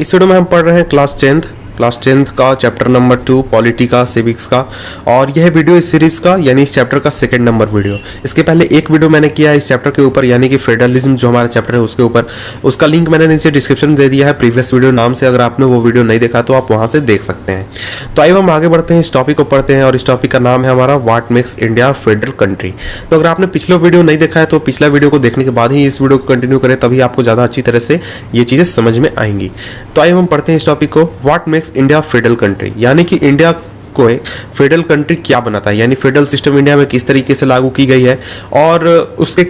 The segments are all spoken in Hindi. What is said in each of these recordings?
इस वीडियो में हम पढ़ रहे हैं क्लास 10th का चैप्टर नंबर 2 पॉलिटी का, सिविक्स का। और यह वीडियो इस सीरीज का यानी इस चैप्टर का सेकंड नंबर वीडियो। इसके पहले एक वीडियो मैंने किया है इस चैप्टर के ऊपर यानी कि फेडरलिज्म जो हमारा चैप्टर है उसके ऊपर। उसका लिंक मैंने नीचे डिस्क्रिप्शन में दे दिया है प्रीवियस वीडियो नाम से। अगर आपने वो वीडियो नहीं देखा तो आप वहां से देख सकते हैं। तो आइए हम आगे बढ़ते हैं, इस टॉपिक को पढ़ते हैं। और इस टॉपिक का नाम है हमारा what makes India federal country. तो अगर आपने पिछला वीडियो नहीं देखा है तो पिछला वीडियो को देखने के बाद ही इस वीडियो को कंटिन्यू करें, तभी आपको ज्यादा अच्छी तरह से ये चीजें समझ में आएंगी। तो आइए हम पढ़ते हैं इस टॉपिक को, what makes India federal country, यानी कि इंडिया को एक फेडरल कंट्री क्या बनाता है, यानी फेडरल सिस्टम इंडिया में किस तरीके से लागू की गई है और उसके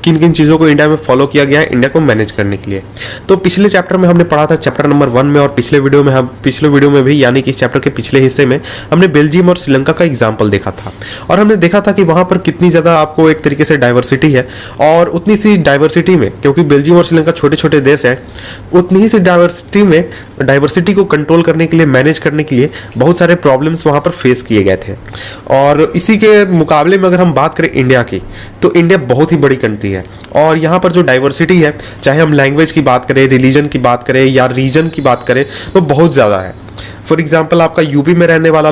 किन किन चीज़ों को इंडिया में फॉलो किया गया है इंडिया को मैनेज करने के लिए। तो पिछले चैप्टर में हमने पढ़ा था चैप्टर नंबर 1 में, और पिछले वीडियो में भी यानी कि इस चैप्टर के पिछले हिस्से में हमने बेल्जियम और श्रीलंका का एग्जाम्पल देखा था। और हमने देखा था कि वहाँ पर कितनी ज़्यादा आपको एक तरीके से डाइवर्सिटी है, और उतनी सी डाइवर्सिटी में, क्योंकि बेल्जियम और श्रीलंका छोटे छोटे देश हैं, उतनी ही सी डाइवर्सिटी को कंट्रोल करने के लिए, मैनेज करने के लिए बहुत सारे प्रॉब्लम्स वहाँ पर फेस किए गए थे। और इसी के मुकाबले में अगर हम बात करें इंडिया की, तो इंडिया बहुत ही बड़ी कंट्री है। और यहाँ पर जो डाइवर्सिटी है, चाहे हम लैंग्वेज की बात करें, रिलीजन की बात करें या रीजन की बात करें, तो बहुत ज़्यादा है। फॉर एग्जाम्पल, आपका यूपी में रहने वाला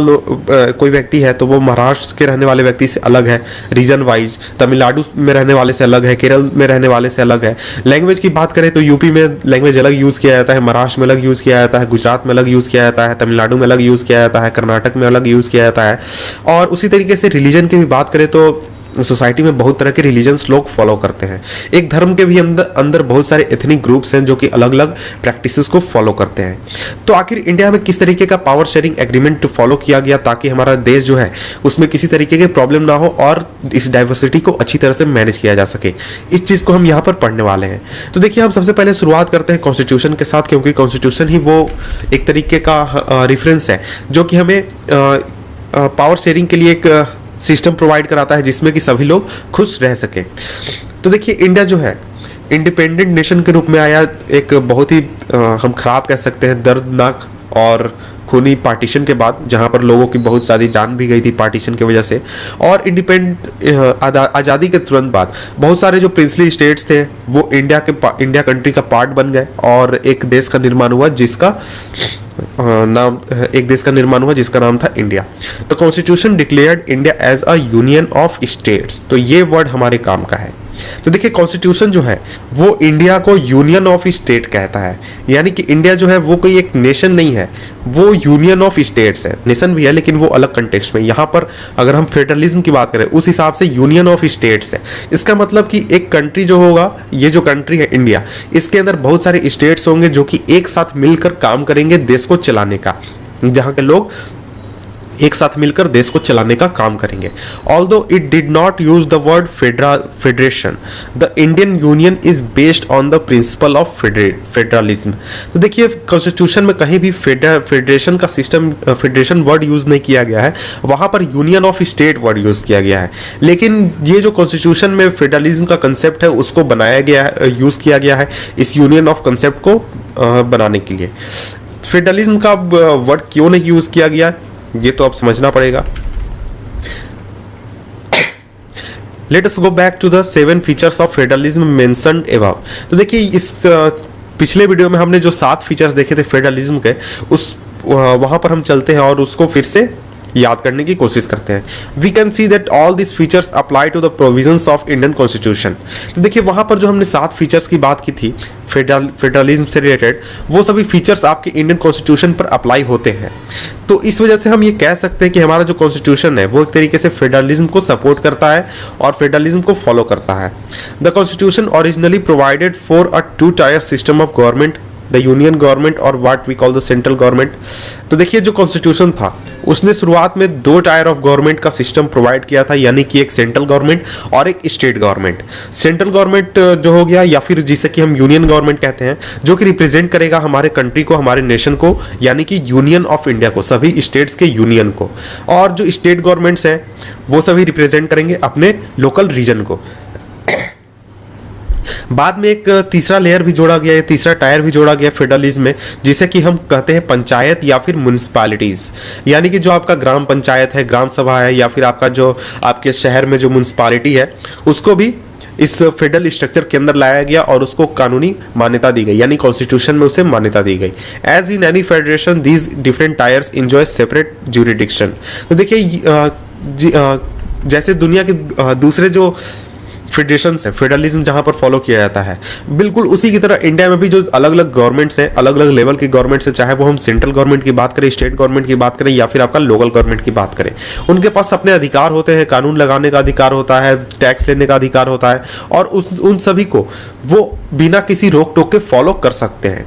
कोई व्यक्ति है तो वो महाराष्ट्र के रहने वाले व्यक्ति से अलग है रीजन वाइज, तमिलनाडु में रहने वाले से अलग है, केरल में रहने वाले से अलग है। लैंग्वेज की बात करें तो यूपी में लैंग्वेज अलग यूज़ किया जाता है, महाराष्ट्र में अलग यूज़ किया जाता है, गुजरात में अलग यूज़ किया जाता है, तमिलनाडु में अलग यूज़ किया जाता है, कर्नाटक में अलग यूज़ किया जाता है। और उसी तरीके से रिलीजन की भी बात करें तो सोसाइटी में बहुत तरह के रिलीजन्स लोग फॉलो करते हैं। एक धर्म के भी अंदर बहुत सारे एथनिक ग्रुप्स हैं जो कि अलग अलग प्रैक्टिसेस को फॉलो करते हैं। तो आखिर इंडिया में किस तरीके का पावर शेयरिंग एग्रीमेंट फॉलो किया गया ताकि हमारा देश जो है उसमें किसी तरीके के प्रॉब्लम ना हो और इस डाइवर्सिटी को अच्छी तरह से मैनेज किया जा सके, इस चीज़ को हम यहाँ पर पढ़ने वाले हैं। तो देखिए, हम सबसे पहले शुरुआत करते हैं कॉन्स्टिट्यूशन के साथ, क्योंकि कॉन्स्टिट्यूशन ही वो एक तरीके का रेफरेंस है जो कि हमें पावर शेयरिंग के लिए एक सिस्टम प्रोवाइड कराता है जिसमें कि सभी लोग खुश रह सके। तो देखिए, इंडिया जो है इंडिपेंडेंट नेशन के रूप में आया एक बहुत ही हम खराब कह सकते हैं दर्दनाक और खूनी पार्टीशन के बाद, जहां पर लोगों की बहुत सारी जान भी गई थी पार्टीशन की वजह से। और आज़ादी के तुरंत बाद बहुत सारे जो प्रिंसली स्टेट्स थे वो इंडिया कंट्री का पार्ट बन गए और एक देश का निर्माण हुआ जिसका नाम था इंडिया। तो constitution declared India as a union of states. तो ये वर्ड हमारे काम का है। तो देखिए, कॉन्स्टिट्यूशन जो है वो इंडिया को यूनियन ऑफ स्टेट कहता है, यानी कि इंडिया जो है वो कोई एक नेशन नहीं है, वो यूनियन ऑफ स्टेट्स है। नेशन भी है लेकिन वो अलग कंटेक्स्ट में। यहाँ पर अगर हम फेडरलिज्म की बात करें उस हिसाब से यूनियन ऑफ स्टेट्स है। इसका मतलब कि एक कंट्री जो होगा, ये जो कंट्री है इंडिया, इसके अंदर बहुत सारे स्टेट्स होंगे जो कि एक साथ मिलकर काम करेंगे देश को चलाने का, जहाँ के लोग एक साथ मिलकर देश को चलाने का काम करेंगे। Although it did not use the word federation, the Indian union is based on the principle of federalism. तो देखिए, कॉन्स्टिट्यूशन में कहीं भी फेडरेशन का सिस्टम, फेडरेशन वर्ड यूज नहीं किया गया है, वहां पर union of state word use किया गया है। लेकिन ये जो कॉन्स्टिट्यूशन में फेडरलिज्म का कंसेप्ट है उसको बनाया गया है, यूज किया गया है इस यूनियन ऑफ कंसेप्ट को बनाने के लिए। फेडरलिज्म का वर्ड क्यों नहीं यूज किया गया ये तो अब समझना पड़ेगा। Let us go back to the 7 features of federalism mentioned above. तो देखिए, इस पिछले वीडियो में हमने जो 7 फीचर्स देखे थे फेडरलिज्म के, उस वहां पर हम चलते हैं और उसको फिर से याद करने की कोशिश करते हैं। We can see that all this features apply to the provisions of Indian constitution. तो देखिए, वहां पर जो हमने 7 फीचर्स की बात की थी फेडरलिज्म से रिलेटेड, वो सभी फीचर्स आपके इंडियन कॉन्स्टिट्यूशन पर अप्लाई होते हैं। तो इस वजह से हम ये कह सकते हैं कि हमारा जो कॉन्स्टिट्यूशन है वो एक तरीके से फेडरलिज्म को सपोर्ट करता है और फेडरलिज्म को फॉलो करता है। The constitution originally provided for a 2-tier system of government, the union government और what we call the central government. तो देखिए, जो कॉन्स्टिट्यूशन था उसने शुरुआत में 2 टायर ऑफ गवर्नमेंट का सिस्टम प्रोवाइड किया था, यानी कि एक सेंट्रल गवर्नमेंट और एक स्टेट गवर्नमेंट। सेंट्रल गवर्नमेंट जो हो गया, या फिर जिसे कि हम यूनियन गवर्नमेंट कहते हैं, जो कि रिप्रेजेंट करेगा हमारे कंट्री को, हमारे नेशन को, यानी कि यूनियन ऑफ इंडिया को, सभी स्टेट्स के यूनियन को। और जो स्टेट गवर्नमेंट्स हैं वो सभी रिप्रेजेंट करेंगे अपने लोकल रीजन को। बाद में एक तीसरा लेयर भी जोड़ा गया, तीसरा टायर भी जोड़ा गया फेडरलिज्म में, जिसे कि हम कहते हैं पंचायत या फिर म्युनिसिपैलिटीज। यानी कि जो आपका ग्राम पंचायत है, ग्राम सभा है, या फिर आपका जो आपके शहर में जो म्युनिसिपैलिटी है, उसको भी इस फेडरल स्ट्रक्चर के अंदर लाया गया और उसको कानूनी मान्यता दी गई, यानी कॉन्स्टिट्यूशन में उसे मान्यता दी गई। As in any federation these different tiers enjoy separate jurisdiction. तो देखिए जैसे दुनिया के दूसरे जो फेडरेशंस है, फेडरलिज्म जहां पर फॉलो किया जाता है, बिल्कुल उसी की तरह इंडिया में भी जो अलग अलग गवर्नमेंट्स हैं, अलग अलग लेवल की गवर्नमेंट्स हैं, चाहे वो हम सेंट्रल गवर्नमेंट की बात करें, स्टेट गवर्नमेंट की बात करें या फिर आपका लोकल गवर्नमेंट की बात करें, उनके पास अपने अधिकार होते हैं। कानून लगाने का अधिकार होता है, टैक्स लेने का अधिकार होता है, और उन सभी को वो बिना किसी रोक टोक के फॉलो कर सकते हैं।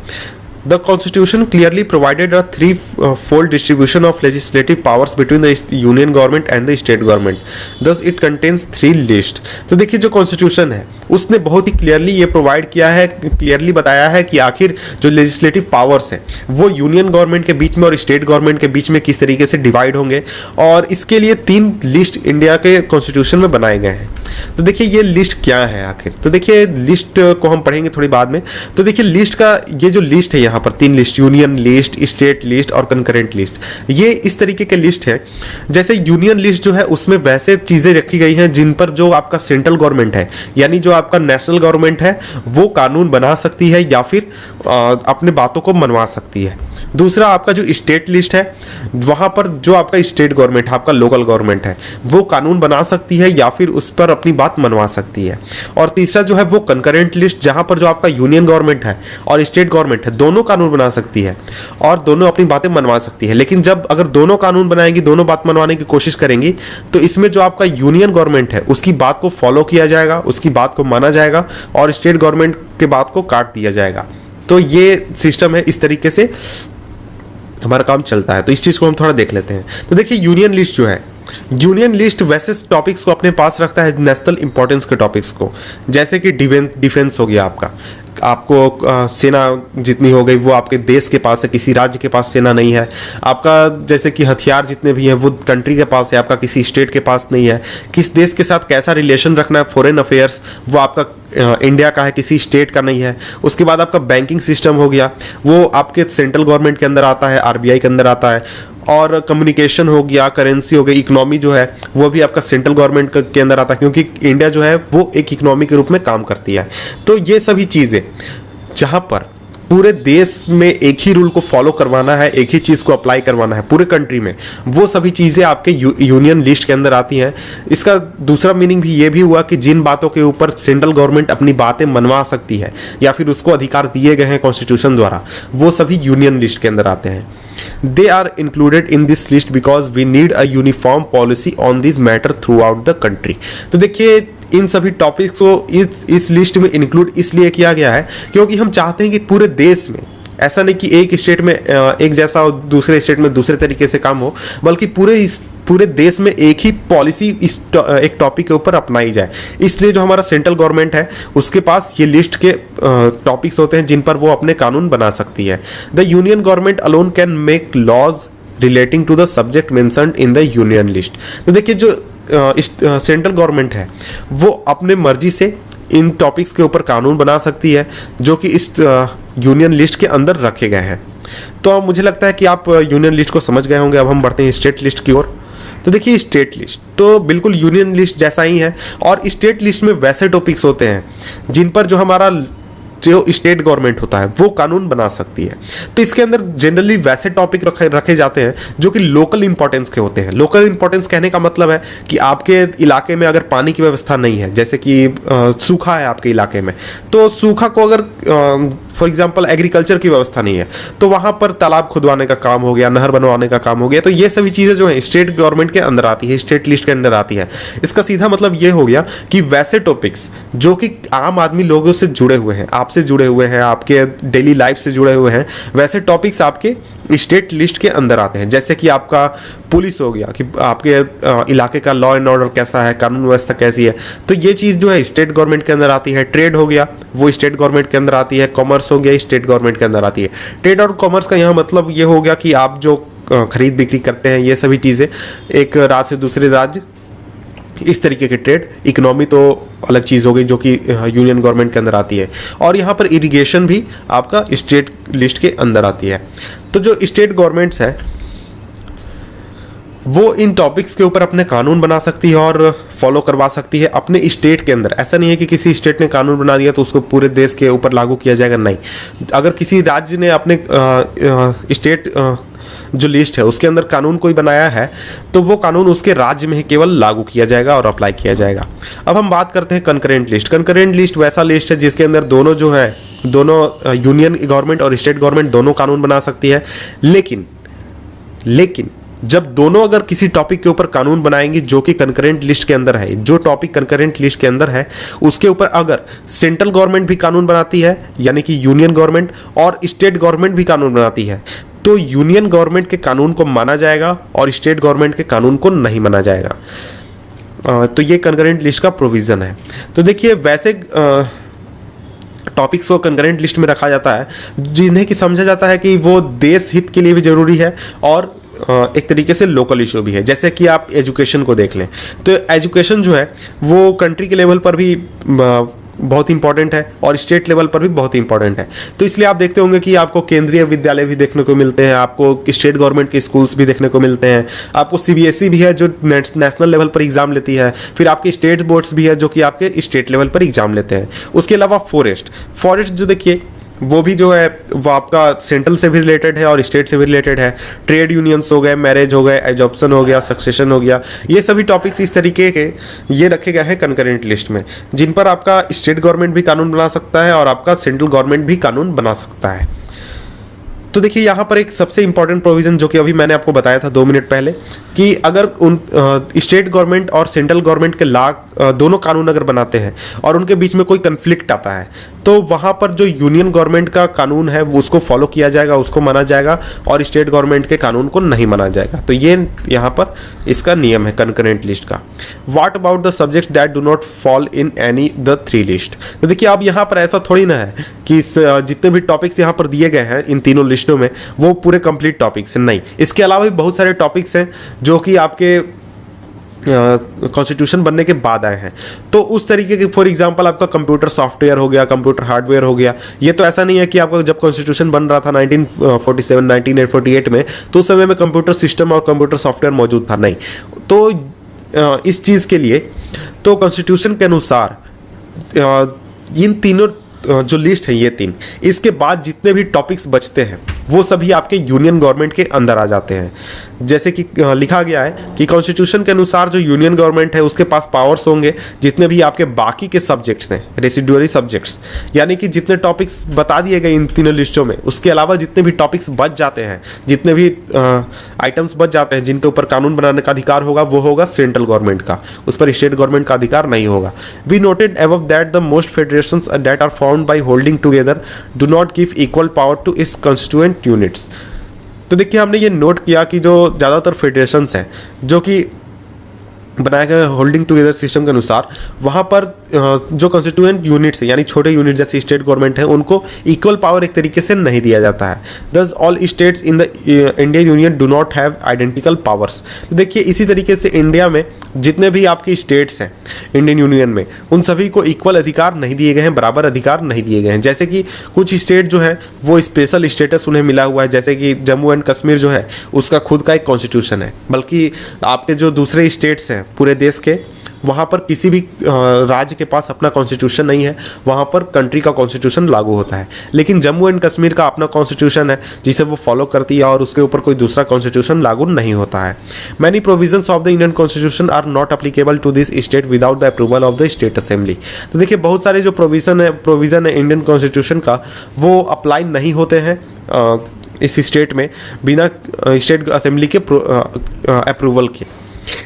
The Constitution clearly provided a three-fold distribution of legislative powers between the union government and the state government. Thus, it contains three lists. तो देखिए जो कॉन्स्टिट्यूशन है उसने बहुत ही क्लियरली ये प्रोवाइड किया है, क्लियरली बताया है कि आखिर जो लेजिस्लेटिव पावर्स हैं वो यूनियन गवर्नमेंट के बीच में और स्टेट गवर्नमेंट के बीच में किस तरीके से डिवाइड होंगे, और इसके लिए 3 लिस्ट इंडिया के कॉन्स्टिट्यूशन में बनाए गए हैं। तो देखिए ये लिस्ट क्या है आखिर, तो देखिए लिस्ट को हम पढ़ेंगे थोड़ी बाद में। तो देखिए लिस्ट का ये जो लिस्ट है, यहाँ पर 3 list, union list, state list और कंकरेंट लिस्ट, ये इस तरीके के लिस्ट है। जैसे यूनियन लिस्ट जो है उसमें वैसे चीजें रखी गई हैं जिन पर जो आपका सेंट्रल गवर्नमेंट है, यानी जो आपका नेशनल गवर्नमेंट है, वो कानून बना सकती है या फिर अपने बातों को मनवा सकती है। दूसरा आपका जो स्टेट लिस्ट है, वहां पर जो आपका स्टेट गवर्नमेंट है, आपका लोकल गवर्नमेंट है, वो कानून बना सकती है या फिर उस पर अपनी बात मनवा सकती है। और तीसरा जो है वो कंकरेंट लिस्ट, जहां पर जो आपका यूनियन गवर्नमेंट है और स्टेट गवर्नमेंट है, दोनों कानून बना सकती है और दोनों अपनी बातें मनवा सकती है। लेकिन जब अगर दोनों कानून बनाएंगी, दोनों बात मनवाने की कोशिश करेंगी, तो इसमें जो आपका यूनियन गवर्नमेंट है उसकी बात को फॉलो किया जाएगा, उसकी बात को माना जाएगा, और स्टेट गवर्नमेंट के बात को काट दिया जाएगा। तो ये सिस्टम है, इस तरीके से हमारा काम चलता है। तो इस चीज को हम थोड़ा देख लेते हैं। तो देखिए यूनियन लिस्ट जो है, यूनियन लिस्ट वैसे टॉपिक्स को अपने पास रखता है, नेशनल इंपॉर्टेंस के टॉपिक्स को, जैसे कि डिफेंस हो गया आपको सेना जितनी हो गई वो आपके देश के पास है, किसी राज्य के पास सेना नहीं है। आपका जैसे कि हथियार जितने भी हैं वो कंट्री के पास है, आपका किसी स्टेट के पास नहीं है। किस देश के साथ कैसा रिलेशन रखना है, फॉरेन अफेयर्स, वो आपका इंडिया का है, किसी स्टेट का नहीं है। उसके बाद आपका बैंकिंग सिस्टम हो गया, वो आपके सेंट्रल गवर्नमेंट के अंदर आता है, आरबीआई के अंदर आता है। और कम्युनिकेशन हो गया, करेंसी हो गई, इकोनॉमी जो है वो भी आपका सेंट्रल गवर्नमेंट के अंदर आता है, क्योंकि इंडिया जो है वो एक इकोनॉमी के रूप में काम करती है। तो ये सभी चीज़ें जहाँ पर पूरे देश में एक ही रूल को फॉलो करवाना है, एक ही चीज़ को अप्लाई करवाना है पूरे कंट्री में, वो सभी चीज़ें आपके यूनियन लिस्ट के अंदर आती हैं। इसका दूसरा मीनिंग भी ये भी हुआ कि जिन बातों के ऊपर सेंट्रल गवर्नमेंट अपनी बातें मनवा सकती है या फिर उसको अधिकार दिए गए हैं कॉन्स्टिट्यूशन द्वारा, वो सभी यूनियन लिस्ट के अंदर आते हैं। They are included in this list because we need a uniform policy on this matter throughout the country. तो देखिए इन सभी टॉपिक्स को इस लिस्ट में इंक्लूड इसलिए किया गया है क्योंकि हम चाहते हैं कि पूरे देश में, ऐसा नहीं कि एक स्टेट में एक जैसा और दूसरे स्टेट में दूसरे तरीके से काम हो, बल्कि पूरे देश में एक ही पॉलिसी इस एक टॉपिक के ऊपर अपनाई जाए। इसलिए जो हमारा सेंट्रल गवर्नमेंट है उसके पास ये लिस्ट के टॉपिक्स होते हैं जिन पर वो अपने कानून बना सकती है। The union government alone can make laws relating to the subject mentioned in the union list. तो देखिए जो सेंट्रल गवर्नमेंट है वो अपने मर्जी से इन टॉपिक्स के ऊपर कानून बना सकती है जो कि इस यूनियन लिस्ट के अंदर रखे गए हैं। तो अब मुझे लगता है कि आप यूनियन लिस्ट को समझ गए होंगे। अब हम बढ़ते हैं स्टेट लिस्ट की ओर। तो देखिए स्टेट लिस्ट तो बिल्कुल यूनियन लिस्ट जैसा ही है, और स्टेट लिस्ट में वैसे टॉपिक्स होते हैं जिन पर जो हमारा जो स्टेट गवर्नमेंट होता है वो कानून बना सकती है। तो इसके अंदर जनरली वैसे टॉपिक रखे जाते हैं जो कि लोकल इंपॉर्टेंस के होते हैं। लोकल इंपॉर्टेंस कहने का मतलब है कि आपके इलाके में अगर पानी की व्यवस्था नहीं है, जैसे कि सूखा है आपके इलाके में, तो सूखा को अगर फॉर एग्जांपल एग्रीकल्चर की व्यवस्था नहीं है तो वहां पर तालाब खुदवाने का काम हो गया, नहर बनवाने का काम हो गया। तो ये सभी चीजें जो है स्टेट गवर्नमेंट के अंदर आती है, स्टेट लिस्ट के अंदर आती है। इसका सीधा मतलब ये हो गया कि वैसे टॉपिक्स जो कि आम आदमी लोगों से जुड़े हुए हैं, आपसे जुड़े हुए हैं, आपके डेली लाइफ से जुड़े हुए हैं, वैसे टॉपिक्स आपके स्टेट लिस्ट के अंदर आते हैं। जैसे कि आपका पुलिस हो गया कि आपके इलाके का लॉ एंड ऑर्डर कैसा है, कानून व्यवस्था कैसी है, तो ये चीज़ जो है स्टेट गवर्नमेंट के अंदर आती है। ट्रेड हो गया वो स्टेट गवर्नमेंट के अंदर आती है। कॉमर्स हो गया स्टेट गवर्नमेंट के अंदर आती है। ट्रेड और कॉमर्स का यहाँ मतलब ये हो गया कि आप जो खरीद बिक्री करते हैं, ये सभी चीज़ें एक राज्य से दूसरे राज्य, इस तरीके के ट्रेड। इकोनॉमी तो अलग चीज़ हो गई जो कि यूनियन गवर्नमेंट के अंदर आती है। और यहाँ पर इरिगेशन भी आपका स्टेट लिस्ट के अंदर आती है। तो जो स्टेट गवर्नमेंट्स है वो इन टॉपिक्स के ऊपर अपने कानून बना सकती है और फॉलो करवा सकती है अपने स्टेट के अंदर। ऐसा नहीं है कि किसी स्टेट ने कानून बना दिया तो उसको पूरे देश के ऊपर लागू किया जाएगा, नहीं। अगर किसी राज्य ने अपने स्टेट जो लिस्ट है उसके अंदर कानून कोई बनाया है तो वो कानून उसके राज्य में ही केवल लागू किया जाएगा और अप्लाई किया जाएगा। अब हम बात करते हैं कंकरेंट लिस्ट। कंकरेंट लिस्ट वैसा लिस्ट है जिसके अंदर दोनों जो है, दोनों यूनियन गवर्नमेंट और स्टेट गवर्नमेंट दोनों कानून बना सकती है। लेकिन जब दोनों अगर किसी टॉपिक के ऊपर कानून बनाएंगे जो कि कंकरेंट लिस्ट के अंदर है, जो टॉपिक कंकरेंट लिस्ट के अंदर है उसके ऊपर अगर सेंट्रल गवर्नमेंट भी कानून बनाती है, यानी कि यूनियन गवर्नमेंट, और स्टेट गवर्नमेंट भी कानून बनाती है, तो यूनियन गवर्नमेंट के कानून को माना जाएगा और स्टेट गवर्नमेंट के कानून को नहीं माना जाएगा। तो ये कंकरेंट लिस्ट का प्रोविजन है। तो देखिए वैसे टॉपिक्स को कंकरेंट लिस्ट में रखा जाता है जिन्हें कि समझा जाता है कि वो देश हित के लिए भी जरूरी है और एक तरीके से लोकल इशू भी है। जैसे कि आप एजुकेशन को देख लें तो एजुकेशन जो है वो कंट्री के लेवल पर भी बहुत इंपॉर्टेंट है और स्टेट लेवल पर भी बहुत इंपॉर्टेंट है। तो इसलिए आप देखते होंगे कि आपको केंद्रीय विद्यालय भी देखने को मिलते हैं, आपको स्टेट गवर्नमेंट के स्कूल्स भी देखने को मिलते हैं, आपको सीबीएसई भी है जो नेशनल लेवल पर एग्जाम लेती है, फिर आपके स्टेट बोर्ड्स भी है जो कि आपके स्टेट लेवल पर एग्जाम लेते हैं। उसके अलावा फॉरेस्ट जो देखिए वो भी जो है वो आपका सेंट्रल से भी रिलेटेड है और स्टेट से भी रिलेटेड है। ट्रेड यूनियंस हो गए, मैरिज हो गए, एडॉप्शन हो गया, सक्सेशन हो गया, ये सभी टॉपिक्स इस तरीके के ये रखे गए हैं कंकरेंट लिस्ट में, जिन पर आपका स्टेट गवर्नमेंट भी कानून बना सकता है और आपका सेंट्रल गवर्नमेंट भी कानून बना सकता है। तो देखिए यहाँ पर एक सबसे इंपॉर्टेंट प्रोविजन जो कि अभी मैंने आपको बताया था 2 मिनट पहले कि अगर उन स्टेट गवर्नमेंट और सेंट्रल गवर्नमेंट के दोनों कानून अगर बनाते हैं और उनके बीच में कोई कन्फ्लिक्ट आता है तो वहाँ पर जो यूनियन गवर्नमेंट का कानून है वो उसको फॉलो किया जाएगा, उसको माना जाएगा और स्टेट गवर्नमेंट के कानून को नहीं माना जाएगा। तो ये यहाँ पर इसका नियम है कंकरेंट लिस्ट का। What about the subject that do not fall in any the 3 list. तो देखिए अब यहाँ पर ऐसा थोड़ी ना है कि जितने भी टॉपिक्स यहाँ पर दिए गए हैं इन तीनों लिस्टों में वो पूरे कंप्लीट टॉपिक्स हैं, नहीं। इसके अलावा भी बहुत सारे टॉपिक्स हैं जो कि आपके कॉन्स्टिट्यूशन बनने के बाद आए हैं। तो उस तरीके के फॉर एग्जांपल आपका कंप्यूटर सॉफ्टवेयर हो गया, कंप्यूटर हार्डवेयर हो गया। ये तो ऐसा नहीं है कि आपका जब कॉन्स्टिट्यूशन बन रहा था 1947 1948 में तो उस समय में कंप्यूटर सिस्टम और कंप्यूटर सॉफ्टवेयर मौजूद था, नहीं। तो इस चीज़ के लिए तो कॉन्स्टिट्यूशन के अनुसार इन तीनों जो लिस्ट है ये 3, इसके बाद जितने भी टॉपिक्स बचते हैं वो सभी आपके यूनियन गवर्नमेंट के अंदर आ जाते हैं। जैसे कि लिखा गया है कि कॉन्स्टिट्यूशन के अनुसार जो यूनियन गवर्नमेंट है उसके पास पावर्स होंगे जितने भी आपके बाकी के सब्जेक्ट्स हैं, रेसिडुअरी सब्जेक्ट्स, यानी कि जितने टॉपिक्स बता दिए गए इन तीनों लिस्टों में उसके अलावा जितने भी टॉपिक्स बच जाते हैं, जितने भी आइटम्स बच जाते हैं जिनके ऊपर कानून बनाने का अधिकार होगा वो होगा सेंट्रल गवर्नमेंट का, उस पर स्टेट गवर्नमेंट का अधिकार नहीं होगा। We noted above that the most federations that are found by holding together do not give equal power to its constituent units. तो देखिए हमने ये नोट किया कि जो ज़्यादातर फेडरेशंस हैं जो कि बनाए गए होल्डिंग टुगेदर सिस्टम के अनुसार वहाँ पर जो कॉन्स्टिट्यूएंट यूनिट्स हैं यानी छोटे यूनिट जैसे स्टेट गवर्नमेंट है उनको इक्वल पावर एक तरीके से नहीं दिया जाता है। दस all states in the Indian union do not have identical powers. तो देखिए इसी तरीके से इंडिया में जितने भी आपके स्टेट्स हैं इंडियन यूनियन में उन सभी को इक्वल अधिकार नहीं दिए गए हैं, बराबर अधिकार नहीं दिए गए हैं। जैसे कि कुछ स्टेट जो है वो स्पेशल स्टेटस उन्हें मिला हुआ है, जैसे कि जम्मू एंड कश्मीर जो है उसका खुद का एक कॉन्स्टिट्यूशन है, बल्कि आपके जो दूसरे स्टेट्स हैं पूरे देश के वहाँ पर किसी भी राज्य के पास अपना कॉन्स्टिट्यूशन नहीं है, वहाँ पर कंट्री का कॉन्स्टिट्यूशन लागू होता है। लेकिन जम्मू एंड कश्मीर का अपना कॉन्स्टिट्यूशन है जिसे वो फॉलो करती है और उसके ऊपर कोई दूसरा कॉन्स्टिट्यूशन लागू नहीं होता है। Many provisions of the Indian constitution are not applicable to this state without the approval of the state assembly. तो देखिए बहुत सारे जो प्रोविजन है इंडियन कॉन्स्टिट्यूशन का वो अप्लाई नहीं होते हैं इस स्टेट में बिना स्टेट असेंबली के अप्रूवल के।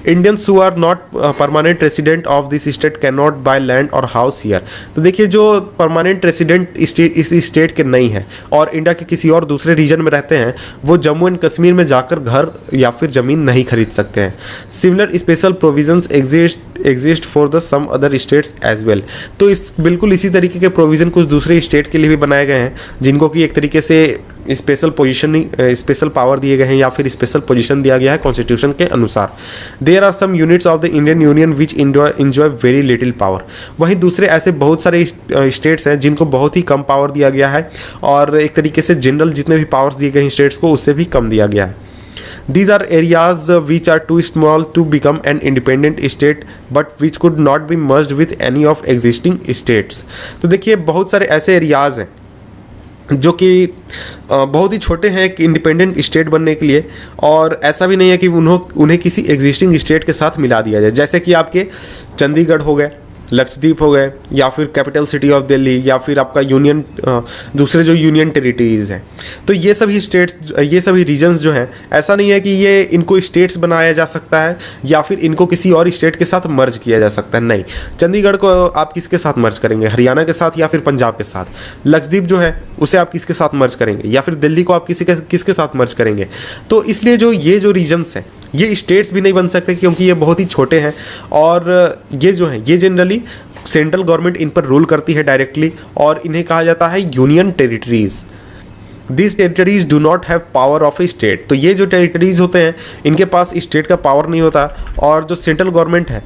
Indians who are not permanent resident of this state can not buy land or house here. तो देखिए जो परमानेंट रेसिडेंट इस स्टेट के नहीं है और इंडिया के किसी और दूसरे रीजन में रहते हैं वो जम्मू एंड कश्मीर में जाकर घर या फिर ज़मीन नहीं खरीद सकते हैं। Similar special provisions exist for the some other states as well. तो इस बिल्कुल इसी तरीके के प्रोविज़न कुछ दूसरे स्टेट के लिए भी बनाए गए हैं जिनको कि एक तरीके से स्पेशल स्पेशल पावर दिए गए हैं या फिर स्पेशल पोजीशन दिया गया है कॉन्स्टिट्यूशन के अनुसार। There are some units of the Indian union which enjoy very little power. वहीं दूसरे ऐसे बहुत सारे स्टेट्स हैं जिनको बहुत ही कम पावर दिया गया है और एक तरीके से जनरल जितने भी पावर्स दिए गए हैं स्टेट्स को उससे भी कम दिया गया है। These are areas which are too small to become an independent state but which could not be merged with any of existing states. तो देखिए बहुत सारे ऐसे एरियाज़ हैं जो कि बहुत ही छोटे हैं एक इंडिपेंडेंट स्टेट बनने के लिए, और ऐसा भी नहीं है कि उन्हें किसी एग्जिस्टिंग स्टेट के साथ मिला दिया जाए, जैसे कि आपके चंडीगढ़ हो गए, लक्षद्वीप हो गए, या फिर कैपिटल सिटी ऑफ दिल्ली, या फिर आपका यूनियन दूसरे जो यूनियन टेरिटरीज़ हैं। तो ये सभी स्टेट्स, ये सभी रीजन्स जो हैं, ऐसा नहीं है कि ये इनको स्टेट्स बनाया जा सकता है या फिर इनको किसी और स्टेट के साथ मर्ज किया जा सकता है, नहीं। चंडीगढ़ को आप किसके साथ मर्ज करेंगे? हरियाणा के साथ या फिर पंजाब के साथ। लक्षद्वीप जो है उसे आप किसके साथ मर्ज करेंगे? या फिर दिल्ली को आप किसके साथ मर्ज करेंगे? तो इसलिए जो ये जो रीजन्स हैं ये स्टेट्स भी नहीं बन सकते क्योंकि ये बहुत ही छोटे हैं, और ये जो हैं ये जनरली सेंट्रल गवर्नमेंट इन पर रूल करती है डायरेक्टली, और इन्हें कहा जाता है union territories. This territories do not have power of A state. तो ये जो टेरिटरीज होते हैं इनके पास स्टेट का पावर नहीं होता, और जो सेंट्रल गवर्नमेंट है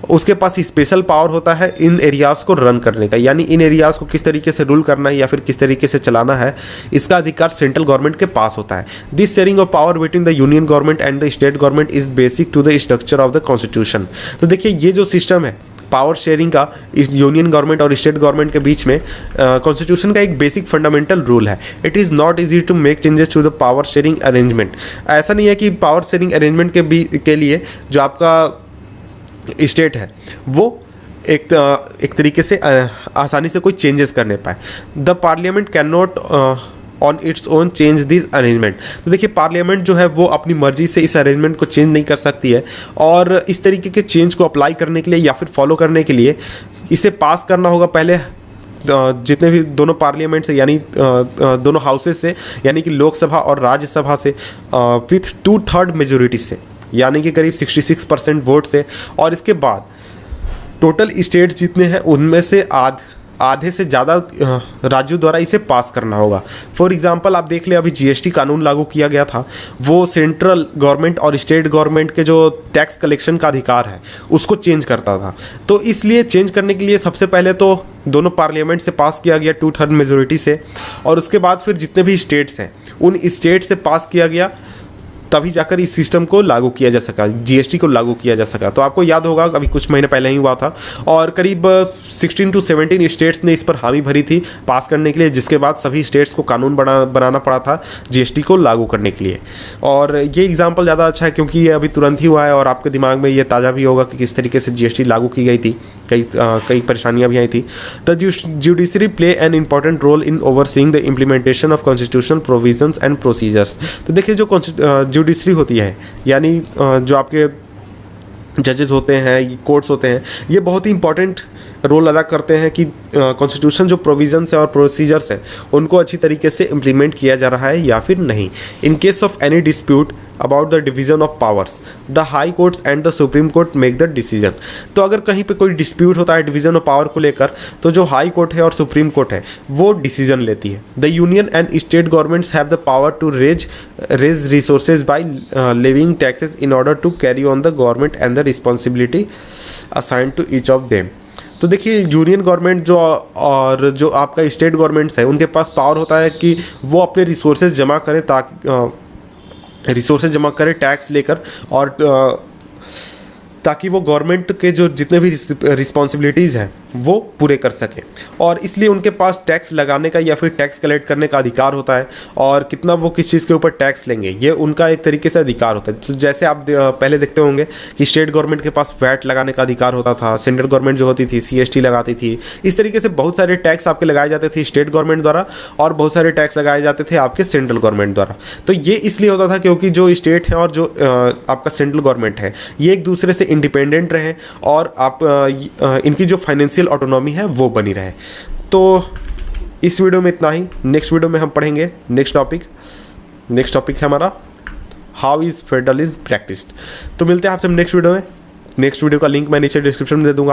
उसके पास स्पेशल पावर होता है इन एरियाज़ को रन करने का, यानी इन एरियाज़ को किस तरीके से रूल करना है या फिर किस तरीके से चलाना है, इसका अधिकार सेंट्रल गवर्नमेंट के पास होता है। This sharing of power between the union government and the state government is basic to the structure of the constitution. तो देखिए ये जो सिस्टम है पावर शेयरिंग का इस यूनियन गवर्नमेंट और स्टेट गवर्नमेंट के बीच में, कॉन्स्टिट्यूशन का एक बेसिक फंडामेंटल रूल है। It is not easy to make changes to the power sharing arrangement. ऐसा नहीं है कि पावर शेयरिंग अरेंजमेंट के लिए जो आपका स्टेट है वो एक तरीके से आसानी से कोई चेंजेस करने पाए। The parliament can not on its own change this arrangement. तो देखिए पार्लियामेंट जो है वो अपनी मर्जी से इस अरेंजमेंट को चेंज नहीं कर सकती है, और इस तरीके के चेंज को अप्लाई करने के लिए या फिर फॉलो करने के लिए इसे पास करना होगा पहले जितने भी दोनों पार्लियामेंट से, यानी दोनों हाउसेस से, यानी कि लोकसभा और राज्यसभा से, विथ 2/3 मेजोरिटी से, यानी कि करीब 66% वोट से, और इसके बाद टोटल स्टेट्स जितने हैं उनमें से आधे से ज़्यादा राज्यों द्वारा इसे पास करना होगा। फॉर एग्जांपल आप देख ले अभी जीएसटी कानून लागू किया गया था, वो सेंट्रल गवर्नमेंट और स्टेट गवर्नमेंट के जो टैक्स कलेक्शन का अधिकार है उसको चेंज करता था। तो इसलिए चेंज करने के लिए सबसे पहले तो दोनों पार्लियामेंट से पास किया गया 2/3 मेजोरिटी से, और उसके बाद फिर जितने भी स्टेट्स हैं उन स्टेट से पास किया गया, तभी जाकर इस सिस्टम को लागू किया जा सका, जीएसटी को लागू किया जा सका। तो आपको याद होगा अभी कुछ महीने पहले ही हुआ था, और करीब 16 to 17 स्टेट्स ने इस पर हामी भरी थी पास करने के लिए, जिसके बाद सभी स्टेट्स को कानून बनाना पड़ा था जीएसटी को लागू करने के लिए। और ये एग्जाम्पल ज़्यादा अच्छा है क्योंकि ये अभी तुरंत ही हुआ है, और आपके दिमाग में ये ताज़ा भी होगा कि किस तरीके से जीएसटी लागू की गई थी, कई परेशानियाँ भी आई थी। The judiciary play an important role in overseeing the implementation of constitutional provisions and procedures. तो देखिए जो जुडिशरी होती है, यानी जो आपके जजेस होते हैं, कोर्ट्स होते हैं, ये बहुत ही इंपॉर्टेंट रोल अदा करते हैं कि कॉन्स्टिट्यूशन जो प्रोविजंस है और प्रोसीजर्स हैं उनको अच्छी तरीके से इम्प्लीमेंट किया जा रहा है या फिर नहीं। In case of any dispute about the division of powers the high courts and the supreme court make the decision. तो अगर कहीं पे कोई डिस्प्यूट होता है डिवीजन ऑफ पावर को लेकर, तो जो हाई कोर्ट है और सुप्रीम कोर्ट है वो डिसीजन लेती है। The union and state governments have the power to raise resources by levying taxes in order to carry on the government and the responsibility assigned to each of them. तो देखिए यूनियन गवर्नमेंट जो और जो आपका स्टेट गवर्नमेंट्स है उनके पास पावर होता है कि वो अपने रिसोर्सेज जमा करें, ताकि रिसोर्सेज जमा करें टैक्स लेकर, और ताकि वो गवर्नमेंट के जो जितने भी रिस्पॉन्सिबिलिटीज़ हैं वो पूरे कर सकें। और इसलिए उनके पास टैक्स लगाने का या फिर टैक्स कलेक्ट करने का अधिकार होता है, और कितना वो किस चीज़ के ऊपर टैक्स लेंगे ये उनका एक तरीके से अधिकार होता है। तो जैसे आप पहले देखते होंगे कि स्टेट गवर्नमेंट के पास वैट लगाने का अधिकार होता था, सेंट्रल गवर्नमेंट जो होती थी CST लगाती थी। इस तरीके से बहुत सारे टैक्स आपके लगाए जाते थे स्टेट गवर्नमेंट द्वारा, और बहुत सारे टैक्स लगाए जाते थे आपके सेंट्रल गवर्नमेंट द्वारा। तो ये इसलिए होता था क्योंकि जो स्टेट है और जो आपका सेंट्रल गवर्नमेंट है ये एक दूसरे से इंडिपेंडेंट रहे, और आप इनकी जो फाइनेंशियल ऑटोनॉमी है वो बनी रहे। तो इस वीडियो में इतना ही। नेक्स्ट वीडियो में हम पढ़ेंगे नेक्स्ट टॉपिक है हमारा हाउ इज फेडरलिज्म प्रैक्टिस्ड। तो मिलते हैं आपसे नेक्स्ट वीडियो में। नेक्स्ट वीडियो का लिंक मैं नीचे डिस्क्रिप्शन में दे दूंगा।